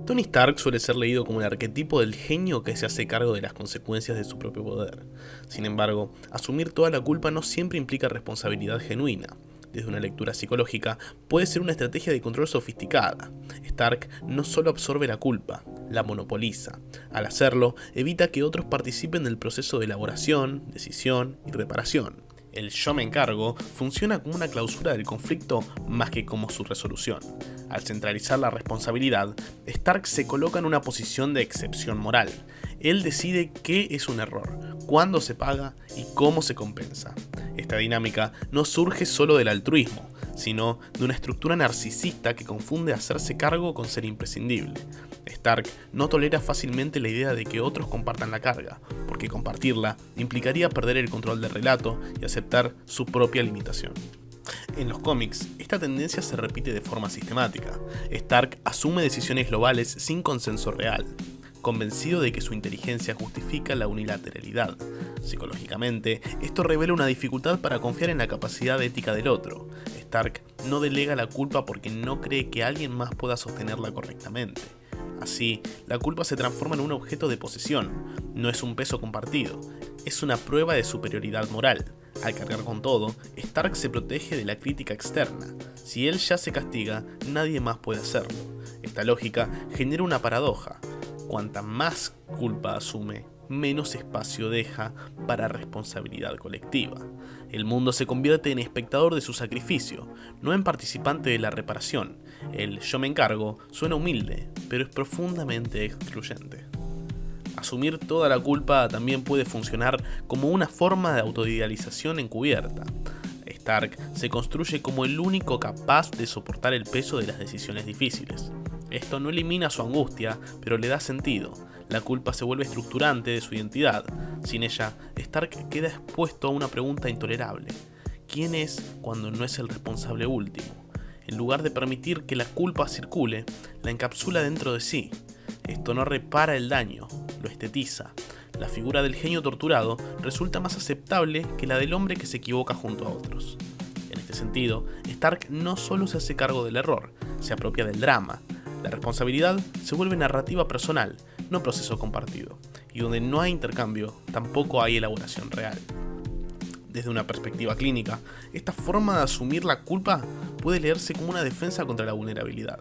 Tony Stark suele ser leído como el arquetipo del genio que se hace cargo de las consecuencias de su propio poder. Sin embargo, asumir toda la culpa no siempre implica responsabilidad genuina. Desde una lectura psicológica, puede ser una estrategia de control sofisticada. Stark no solo absorbe la culpa, la monopoliza. Al hacerlo, evita que otros participen del proceso de elaboración, decisión y reparación. El yo me encargo funciona como una clausura del conflicto más que como su resolución. Al centralizar la responsabilidad, Stark se coloca en una posición de excepción moral. Él decide qué es un error, cuándo se paga y cómo se compensa. Esta dinámica no surge solo del altruismo, sino de una estructura narcisista que confunde hacerse cargo con ser imprescindible. Stark no tolera fácilmente la idea de que otros compartan la carga, porque compartirla implicaría perder el control del relato y aceptar su propia limitación. En los cómics, esta tendencia se repite de forma sistemática. Stark asume decisiones globales sin consenso real, convencido de que su inteligencia justifica la unilateralidad. Psicológicamente, esto revela una dificultad para confiar en la capacidad ética del otro. Stark no delega la culpa porque no cree que alguien más pueda sostenerla correctamente. Así, la culpa se transforma en un objeto de posesión, no es un peso compartido, es una prueba de superioridad moral. Al cargar con todo, Stark se protege de la crítica externa. Si él ya se castiga, nadie más puede hacerlo. Esta lógica genera una paradoja. Cuanta más culpa asume, menos espacio deja para responsabilidad colectiva. El mundo se convierte en espectador de su sacrificio, no en participante de la reparación. El yo me encargo suena humilde, pero es profundamente excluyente. Asumir toda la culpa también puede funcionar como una forma de autoidealización encubierta. Stark se construye como el único capaz de soportar el peso de las decisiones difíciles. Esto no elimina su angustia, pero le da sentido. La culpa se vuelve estructurante de su identidad. Sin ella, Stark queda expuesto a una pregunta intolerable. ¿Quién es cuando no es el responsable último? En lugar de permitir que la culpa circule, la encapsula dentro de sí. Esto no repara el daño, lo estetiza. La figura del genio torturado resulta más aceptable que la del hombre que se equivoca junto a otros. En este sentido, Stark no solo se hace cargo del error, se apropia del drama. La responsabilidad se vuelve narrativa personal, no proceso compartido, y donde no hay intercambio, tampoco hay elaboración real. Desde una perspectiva clínica, esta forma de asumir la culpa puede leerse como una defensa contra la vulnerabilidad.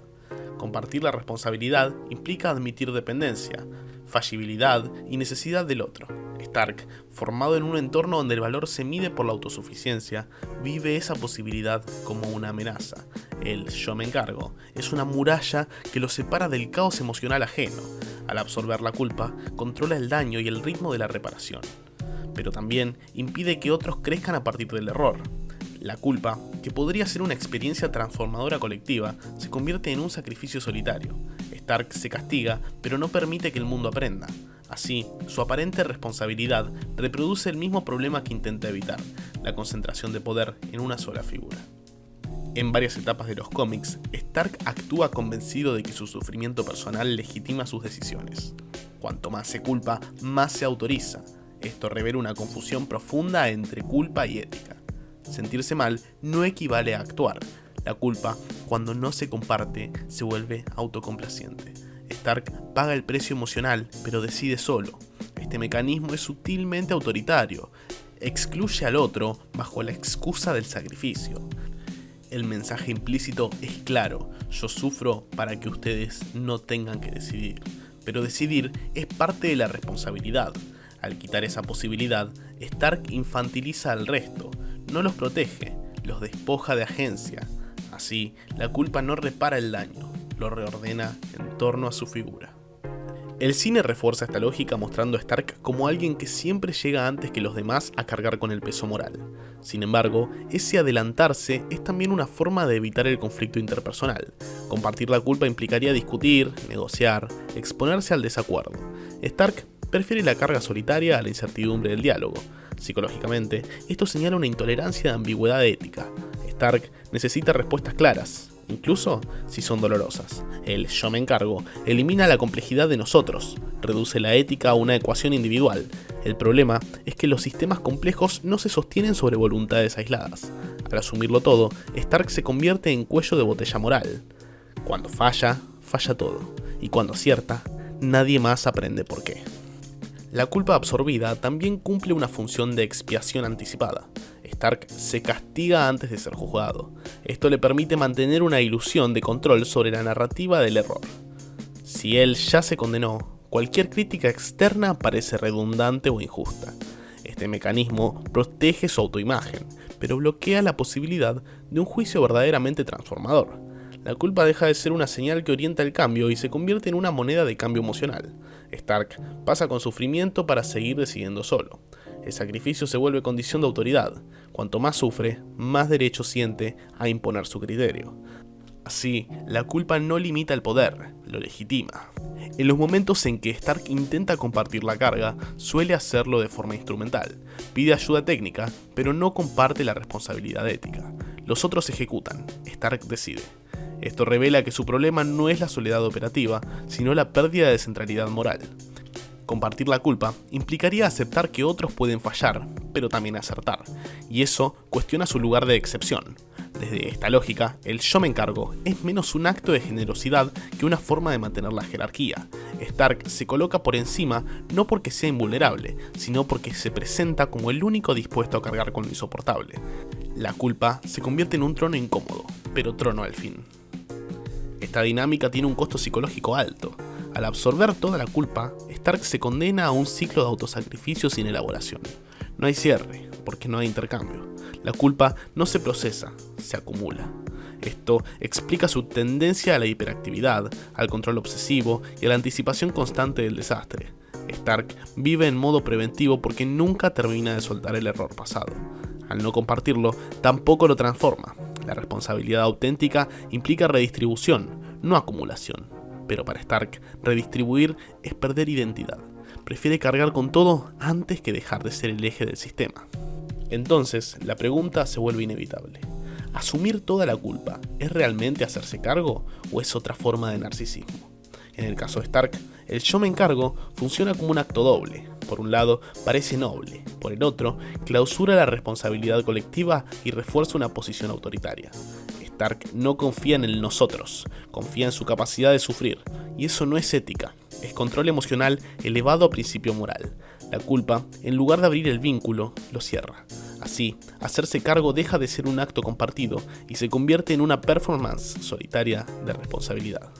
Compartir la responsabilidad implica admitir dependencia, fallibilidad y necesidad del otro. Stark, formado en un entorno donde el valor se mide por la autosuficiencia, vive esa posibilidad como una amenaza. El yo me encargo es una muralla que lo separa del caos emocional ajeno. Al absorber la culpa, controla el daño y el ritmo de la reparación. Pero también impide que otros crezcan a partir del error. La culpa, que podría ser una experiencia transformadora colectiva, se convierte en un sacrificio solitario. Stark se castiga, pero no permite que el mundo aprenda. Así, su aparente responsabilidad reproduce el mismo problema que intenta evitar, la concentración de poder en una sola figura. En varias etapas de los cómics, Stark actúa convencido de que su sufrimiento personal legitima sus decisiones. Cuanto más se culpa, más se autoriza. Esto revela una confusión profunda entre culpa y ética. Sentirse mal no equivale a actuar. La culpa, cuando no se comparte, se vuelve autocomplaciente. Stark paga el precio emocional, pero decide solo. Este mecanismo es sutilmente autoritario. Excluye al otro bajo la excusa del sacrificio. El mensaje implícito es claro: yo sufro para que ustedes no tengan que decidir. Pero decidir es parte de la responsabilidad. Al quitar esa posibilidad, Stark infantiliza al resto. No los protege, los despoja de agencia. Así, la culpa no repara el daño, lo reordena en torno a su figura. El cine refuerza esta lógica mostrando a Stark como alguien que siempre llega antes que los demás a cargar con el peso moral. Sin embargo, ese adelantarse es también una forma de evitar el conflicto interpersonal. Compartir la culpa implicaría discutir, negociar, exponerse al desacuerdo. Stark prefiere la carga solitaria a la incertidumbre del diálogo. Psicológicamente, esto señala una intolerancia de ambigüedad ética. Stark necesita respuestas claras, incluso si son dolorosas. El yo me encargo elimina la complejidad de nosotros, reduce la ética a una ecuación individual. El problema es que los sistemas complejos no se sostienen sobre voluntades aisladas. Al asumirlo todo, Stark se convierte en cuello de botella moral. Cuando falla, falla todo. y cuando acierta, nadie más aprende por qué. La culpa absorbida también cumple una función de expiación anticipada. Stark se castiga antes de ser juzgado. Esto le permite mantener una ilusión de control sobre la narrativa del error. Si él ya se condenó, cualquier crítica externa parece redundante o injusta. Este mecanismo protege su autoimagen, pero bloquea la posibilidad de un juicio verdaderamente transformador. La culpa deja de ser una señal que orienta el cambio y se convierte en una moneda de cambio emocional. Stark pasa con sufrimiento para seguir decidiendo solo. El sacrificio se vuelve condición de autoridad. Cuanto más sufre, más derecho siente a imponer su criterio. Así, la culpa no limita el poder, lo legitima. En los momentos en que Stark intenta compartir la carga, suele hacerlo de forma instrumental. Pide ayuda técnica, pero no comparte la responsabilidad ética. Los otros ejecutan, Stark decide. Esto revela que su problema no es la soledad operativa, sino la pérdida de centralidad moral. Compartir la culpa implicaría aceptar que otros pueden fallar, pero también acertar, y eso cuestiona su lugar de excepción. Desde esta lógica, el yo me encargo es menos un acto de generosidad que una forma de mantener la jerarquía. Stark se coloca por encima no porque sea invulnerable, sino porque se presenta como el único dispuesto a cargar con lo insoportable. La culpa se convierte en un trono incómodo, pero trono al fin. Esta dinámica tiene un costo psicológico alto. Al absorber toda la culpa, Stark se condena a un ciclo de autosacrificio sin elaboración. No hay cierre, porque no hay intercambio. La culpa no se procesa, se acumula. Esto explica su tendencia a la hiperactividad, al control obsesivo y a la anticipación constante del desastre. Stark vive en modo preventivo porque nunca termina de soltar el error pasado. Al no compartirlo, tampoco lo transforma. La responsabilidad auténtica implica redistribución, no acumulación. Pero para Stark, redistribuir es perder identidad. Prefiere cargar con todo antes que dejar de ser el eje del sistema. Entonces, la pregunta se vuelve inevitable. ¿Asumir toda la culpa es realmente hacerse cargo o es otra forma de narcisismo? En el caso de Stark, el yo me encargo funciona como un acto doble. Por un lado, parece noble. Por el otro, clausura la responsabilidad colectiva y refuerza una posición autoritaria. Stark no confía en el nosotros, confía en su capacidad de sufrir, y eso no es ética, es control emocional elevado a principio moral. La culpa, en lugar de abrir el vínculo, lo cierra. Así, hacerse cargo deja de ser un acto compartido y se convierte en una performance solitaria de responsabilidad.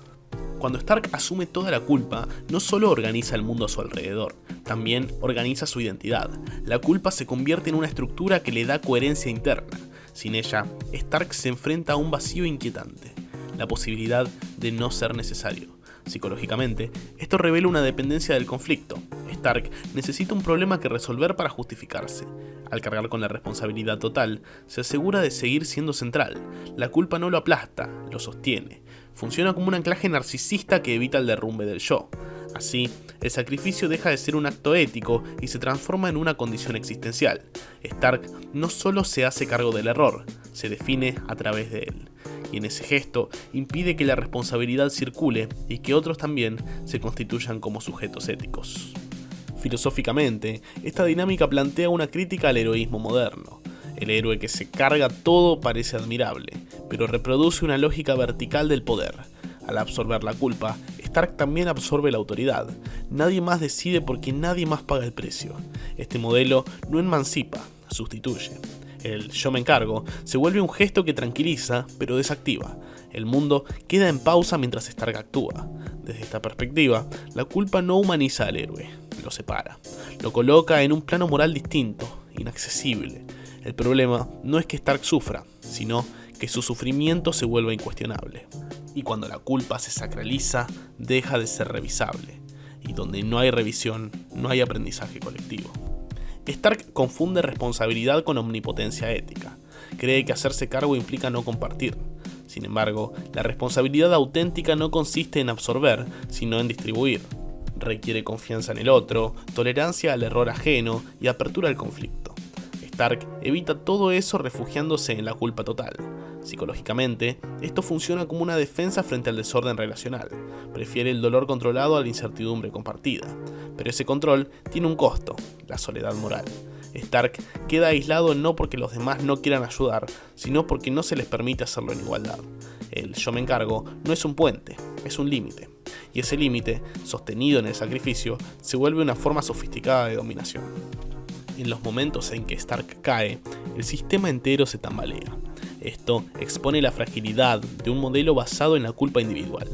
Cuando Stark asume toda la culpa, no solo organiza el mundo a su alrededor, también organiza su identidad. La culpa se convierte en una estructura que le da coherencia interna. Sin ella, Stark se enfrenta a un vacío inquietante, la posibilidad de no ser necesario. Psicológicamente, esto revela una dependencia del conflicto. Stark necesita un problema que resolver para justificarse. Al cargar con la responsabilidad total, se asegura de seguir siendo central. La culpa no lo aplasta, lo sostiene. Funciona como un anclaje narcisista que evita el derrumbe del yo. Así, el sacrificio deja de ser un acto ético y se transforma en una condición existencial. Stark no solo se hace cargo del error, se define a través de él. Y en ese gesto impide que la responsabilidad circule y que otros también se constituyan como sujetos éticos. Filosóficamente, esta dinámica plantea una crítica al heroísmo moderno. El héroe que se carga todo parece admirable, pero reproduce una lógica vertical del poder. Al absorber la culpa, Stark también absorbe la autoridad. Nadie más decide porque nadie más paga el precio. Este modelo no emancipa, sustituye. El yo me encargo se vuelve un gesto que tranquiliza, pero desactiva. El mundo queda en pausa mientras Stark actúa. Desde esta perspectiva, la culpa no humaniza al héroe, lo separa. Lo coloca en un plano moral distinto, inaccesible. El problema no es que Stark sufra, sino que su sufrimiento se vuelva incuestionable. Y cuando la culpa se sacraliza, deja de ser revisable. Y donde no hay revisión, no hay aprendizaje colectivo. Stark confunde responsabilidad con omnipotencia ética. Cree que hacerse cargo implica no compartir. Sin embargo, la responsabilidad auténtica no consiste en absorber, sino en distribuir. Requiere confianza en el otro, tolerancia al error ajeno y apertura al conflicto. Stark evita todo eso refugiándose en la culpa total. Psicológicamente, esto funciona como una defensa frente al desorden relacional. Prefiere el dolor controlado a la incertidumbre compartida. Pero ese control tiene un costo, la soledad moral. Stark queda aislado no porque los demás no quieran ayudar, sino porque no se les permite hacerlo en igualdad. El yo me encargo no es un puente, es un límite. y ese límite, sostenido en el sacrificio, se vuelve una forma sofisticada de dominación. En los momentos en que Stark cae, el sistema entero se tambalea. Esto expone la fragilidad de un modelo basado en la culpa individual.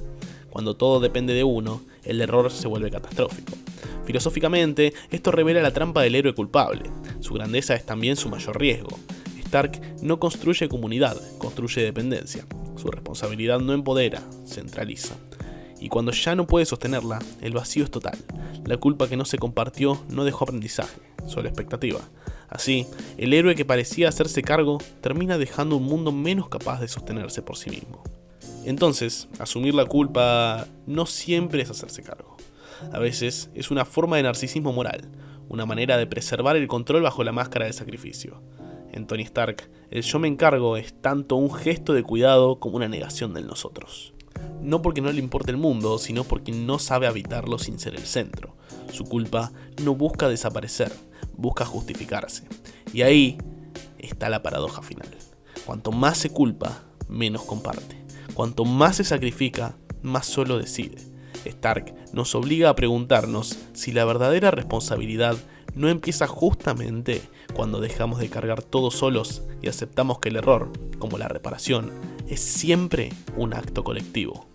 Cuando todo depende de uno, el error se vuelve catastrófico. Filosóficamente, esto revela la trampa del héroe culpable. Su grandeza es también su mayor riesgo. Stark no construye comunidad, construye dependencia. Su responsabilidad no empodera, centraliza. Y cuando ya no puede sostenerla, el vacío es total. La culpa que no se compartió no dejó aprendizaje, solo expectativa. Así, el héroe que parecía hacerse cargo termina dejando un mundo menos capaz de sostenerse por sí mismo. Entonces, asumir la culpa no siempre es hacerse cargo. A veces es una forma de narcisismo moral, una manera de preservar el control bajo la máscara del sacrificio. En Tony Stark, el yo me encargo es tanto un gesto de cuidado como una negación del nosotros. No porque no le importe el mundo, sino porque no sabe habitarlo sin ser el centro. Su culpa no busca desaparecer, busca justificarse. Y ahí está la paradoja final. Cuanto más se culpa, menos comparte. Cuanto más se sacrifica, más solo decide. Stark nos obliga a preguntarnos si la verdadera responsabilidad no empieza justamente cuando dejamos de cargar todos solos y aceptamos que el error, como la reparación, es siempre un acto colectivo.